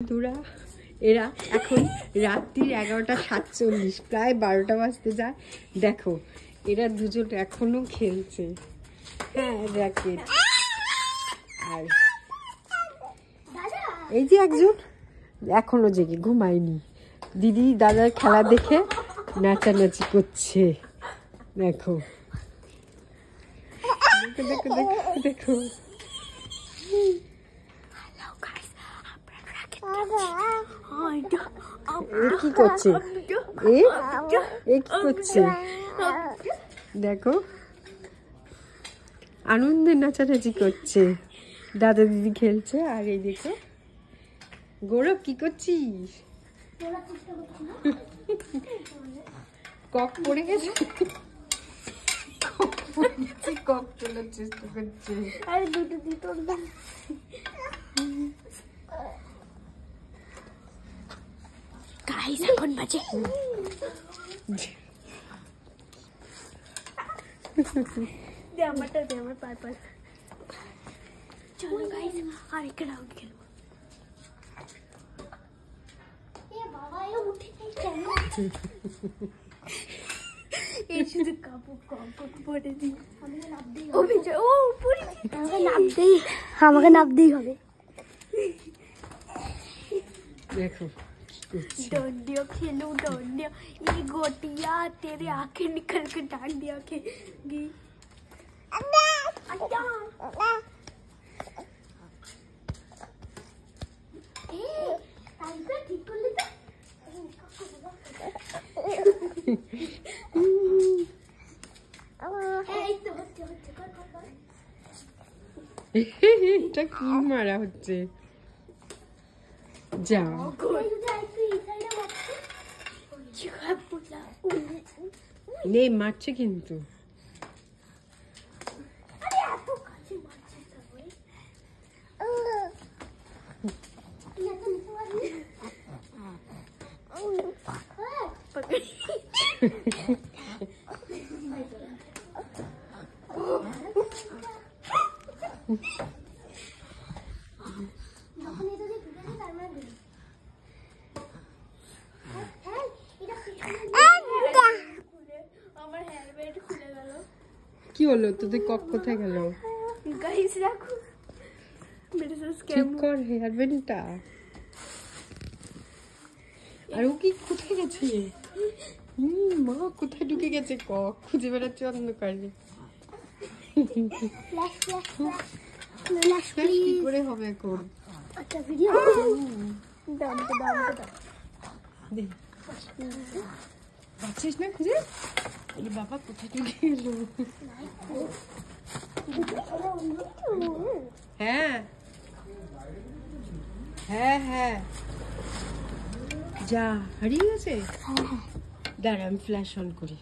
বন্ধুরা এরা এখন রাত্রির 11:47 প্রায় 12টা বাজতে যায়। দেখো এরা দুজন এখনো খেলছে। হ্যাঁ র্যাকেট। আর এই যে একজন এখনো জেগে ঘুমায়নি, দিদি দাদার খেলা দেখে নাচানাচি করছে। দেখো দেখো দেখো দেখো কি করছে, কি করছে দেখো, আনন্দে নাচানাচি করছে। দাদা দিদি খেলছে। আর এই দেখো গৌরব কি করছিস? কক পড়ে গেছে, কক তোলার চেষ্টা করছে। গাইস এখন বাজে দে আমারটা দে, আমার পারপাল। চলো গাইস আরেকটা রাউন্ড খেলবো। এ বাবা এ উঠে কেন? এই শুধু কাপড় পরে দি, আমাকে নাপ দেই। ও বিজয় ও পুরি আমাকে নাপ দেই হবে। देखो डंडिया खेलो डंडिया, ये गोटियां तेरे आंखें निकल के डांडिया खेगी। এটা কি মারা হচ্ছে? যা নে মারছে কিন্তু। কি হলো তোদের? কক কোথায় গেল? গাইস রাখো মেরে সাথে স্ক্যাম ঠিক কর হেয়ার ব্যান্ডটা। আর ও কি কোথায় গেছে? মা কোথায় ঢুকে গেছে? কক খুঁজে বেড়াচ্ছে অন্ধকারে। কি করে হবে এখন? একটা ভিডিও দাম দে পাচ্ছিস না খুঁজে? বাবা কোথায় ঢুকে গেল? হ্যাঁ হ্যাঁ হ্যাঁ যা হারিয়ে গেছে। দাঁড়া আমি ফ্ল্যাশ অন করি।